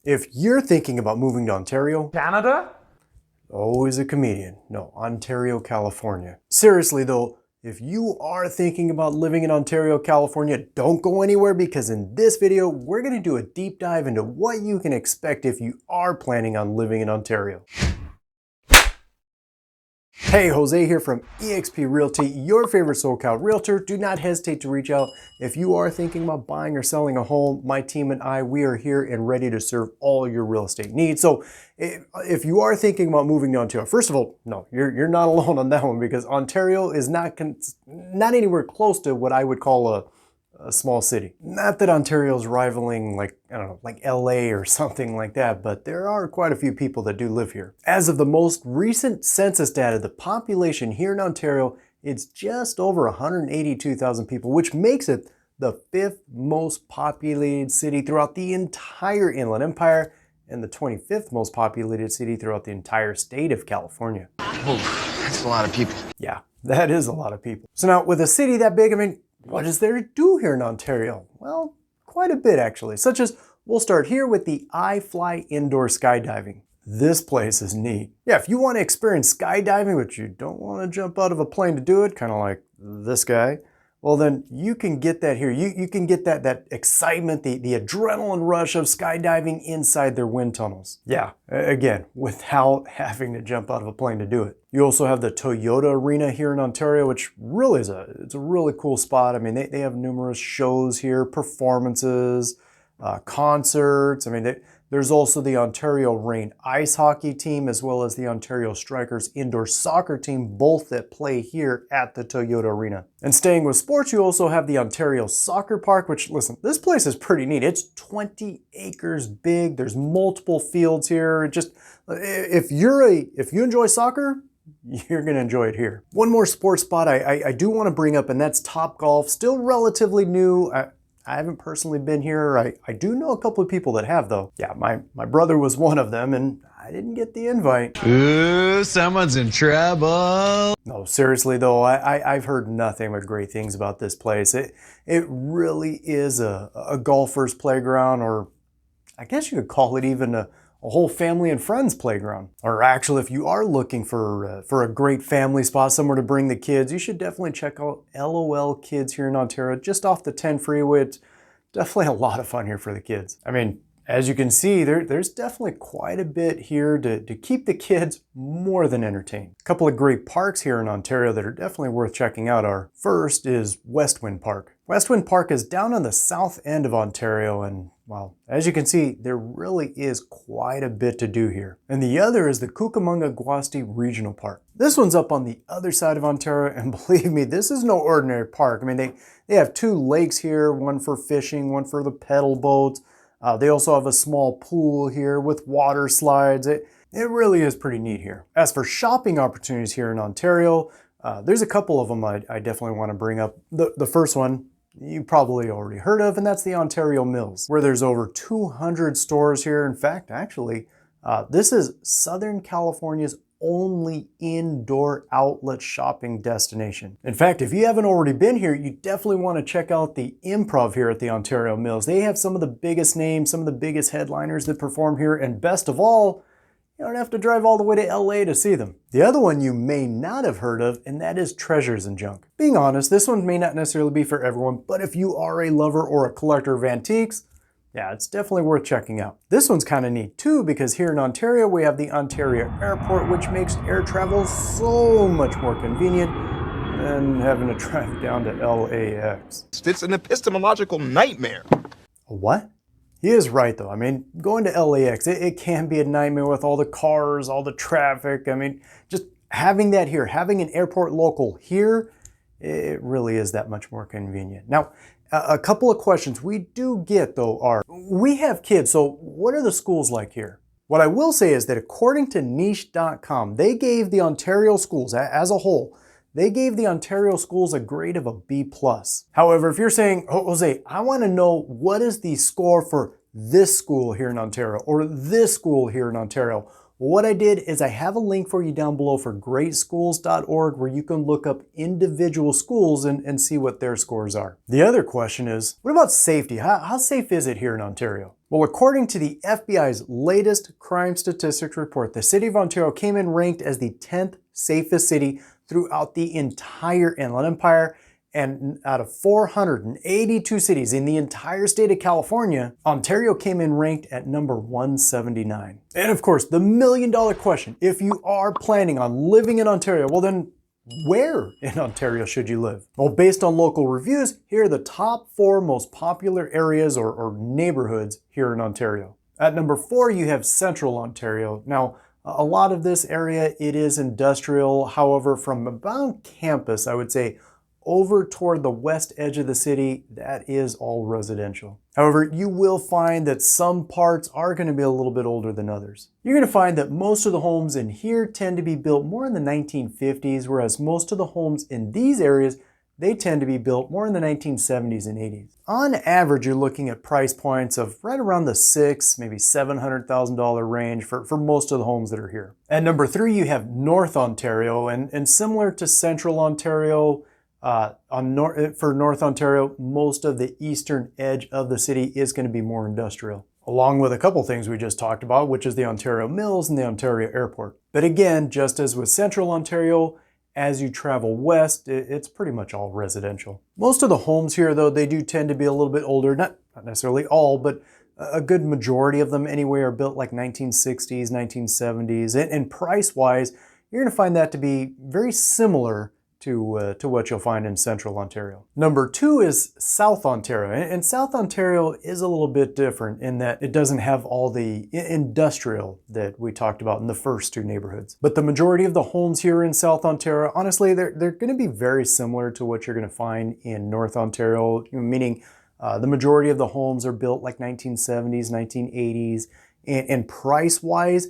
If you're thinking about moving to Ontario, Canada? always a comedian. No, Ontario, California. Seriously though, if you are thinking about living in Ontario, California, don't go anywhere because in this video, we're going to do a deep dive into what you can expect if you are planning on living in Ontario. Hey, Jose here from eXp Realty, your favorite SoCal realtor. Do not hesitate to reach out if you are thinking about buying or selling a home. My team and I, we are here and ready to serve all your real estate needs. So if you are thinking about moving to Ontario, first of all, no, you're not alone on that one because Ontario is not anywhere close to what I would call a small city. Not that Ontario's rivaling like, I don't know, like LA or something like that, but there are quite a few people that do live here. As of the most recent census data, the population here in Ontario, it's just over 182,000 people, which makes it the 5th most populated city throughout the entire Inland Empire and the 25th most populated city throughout the entire state of California. Oh, that's a lot of people. Yeah, that is a lot of people. So now with a city that big, I mean, what is there to do here in Ontario? Well, quite a bit actually, such as we'll start here with the iFly indoor skydiving. This place is neat. Yeah, if you want to experience skydiving, but you don't want to jump out of a plane to do it, kind of like this guy, well then you can get that here. You can get that excitement, the adrenaline rush of skydiving inside their wind tunnels. Yeah, again, without having to jump out of a plane to do it. You also have the Toyota Arena here in Ontario, which really is it's a really cool spot. I mean, they have numerous shows here, performances, concerts. I mean, there's also the Ontario Reign ice hockey team, as well as the Ontario Strikers indoor soccer team, both that play here at the Toyota Arena. And staying with sports, you also have the Ontario Soccer Park, which, listen, this place is pretty neat. It's 20 acres big. There's multiple fields here. Just, if you enjoy soccer, you're going to enjoy it here. One more sports spot I do want to bring up, and that's Topgolf. Still relatively new. I haven't personally been here. I do know a couple of people that have though. Yeah, my brother was one of them and I didn't get the invite. Ooh, someone's in trouble. No, seriously though, I've heard nothing but great things about this place. It really is a golfer's playground, or I guess you could call it even a whole family and friends playground. Or actually, if you are looking for a great family spot, somewhere to bring the kids, you should definitely check out LOL Kids here in Ontario, just off the 10 freeway. It's definitely a lot of fun here for the kids. I mean, as you can see, there's definitely quite a bit here to keep the kids more than entertained. A couple of great parks here in Ontario that are definitely worth checking out are, first is Westwind Park. Westwind Park is down on the south end of Ontario, and well, as you can see, there really is quite a bit to do here. And the other is the Cucamonga Regional Park. This one's up on the other side of Ontario, and believe me, this is no ordinary park. I mean, they have 2 lakes here, one for fishing, one for the pedal boats. They also have a small pool here with water slides. It really is pretty neat here. As for shopping opportunities here in Ontario, there's a couple of them I definitely want to bring up. The first one you probably already heard of, and that's the Ontario Mills, where there's over 200 stores here. In fact, actually, this is Southern California's only indoor outlet shopping destination. In fact, if you haven't already been here, you definitely want to check out the Improv here at the Ontario Mills. They have some of the biggest names, some of the biggest headliners that perform here, and best of all, you don't have to drive all the way to LA to see them. The other one you may not have heard of, and that is Treasures and Junk. Being honest, this one may not necessarily be for everyone, but if you are a lover or a collector of antiques, yeah, it's definitely worth checking out. This one's kind of neat too, because here in Ontario, we have the Ontario Airport, which makes air travel so much more convenient than having to drive down to LAX. It's an epistemological nightmare. A what? He is right though. I mean, going to LAX, it can be a nightmare with all the cars, all the traffic. I mean, just having that here, having an airport local here, it really is that much more convenient. Now, a couple of questions we do get though are, we have kids, so what are the schools like here? What I will say is that according to niche.com, they gave the Ontario schools as a whole, they gave the Ontario schools a grade of a B+. However, if you're saying, oh, Jose, I want to know what is the score for this school here in Ontario or this school here in Ontario, What I did is I have a link for you down below for greatschools.org where you can look up individual schools and see what their scores are. The other question is, what about safety? How safe is it here in Ontario? Well, according to the FBI's latest crime statistics report, the City of Ontario came in ranked as the 10th safest city throughout the entire Inland Empire. And out of 482 cities in the entire state of California, Ontario came in ranked at number 179. And of course, the million-dollar question, if you are planning on living in Ontario, well then, where in Ontario should you live? Well, based on local reviews, here are the top 4 most popular areas or neighborhoods here in Ontario. At number 4, you have Central Ontario. Now, a lot of this area, it is industrial. However, from about campus, I would say over toward the west edge of the city, that is all residential. However, you will find that some parts are going to be a little bit older than others. You're going to find that most of the homes in here tend to be built more in the 1950s, whereas most of the homes in these areas, they tend to be built more in the 1970s and 80s. On average, you're looking at price points of right around the $600,000, maybe $700,000 range for most of the homes that are here. At number 3, you have North Ontario, and similar to Central Ontario, for North Ontario, most of the eastern edge of the city is going to be more industrial, along with a couple things we just talked about, which is the Ontario Mills and the Ontario Airport. But again, just as with Central Ontario, as you travel west, it's pretty much all residential. Most of the homes here, though, they do tend to be a little bit older, not necessarily all, but a good majority of them anyway are built like 1960s, 1970s, and price-wise, you're going to find that to be very similar to what you'll find in Central Ontario. Number 2 is South Ontario, and South Ontario is a little bit different in that it doesn't have all the industrial that we talked about in the first 2 neighborhoods. But the majority of the homes here in South Ontario, honestly, they're going to be very similar to what you're going to find in North Ontario, meaning the majority of the homes are built like 1970s, 1980s, and price-wise,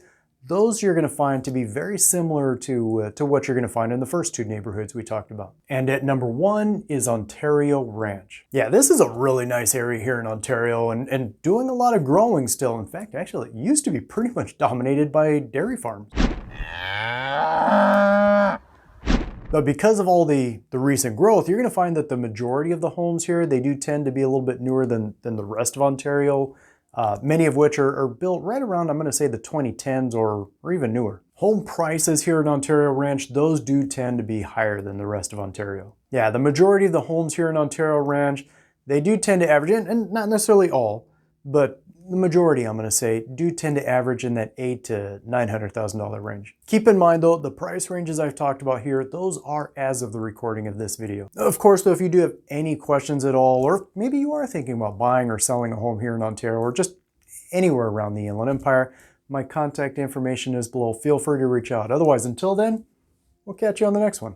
those you're going to find to be very similar to what you're going to find in the first 2 neighborhoods we talked about. And at number 1 is Ontario Ranch. Yeah, this is a really nice area here in Ontario and doing a lot of growing still. In fact, actually, it used to be pretty much dominated by dairy farms. But because of all the recent growth, you're going to find that the majority of the homes here, they do tend to be a little bit newer than the rest of Ontario. Many of which are built right around, I'm going to say, the 2010s or even newer. Home prices here in Ontario Ranch, those do tend to be higher than the rest of Ontario. Yeah, the majority of the homes here in Ontario Ranch, they do tend to average, and not necessarily all, but the majority, I'm going to say, do tend to average in that $800,000 to $900,000 range. Keep in mind though, the price ranges I've talked about here, those are as of the recording of this video. Of course though, if you do have any questions at all, or maybe you are thinking about buying or selling a home here in Ontario, or just anywhere around the Inland Empire, my contact information is below. Feel free to reach out. Otherwise, until then, we'll catch you on the next one.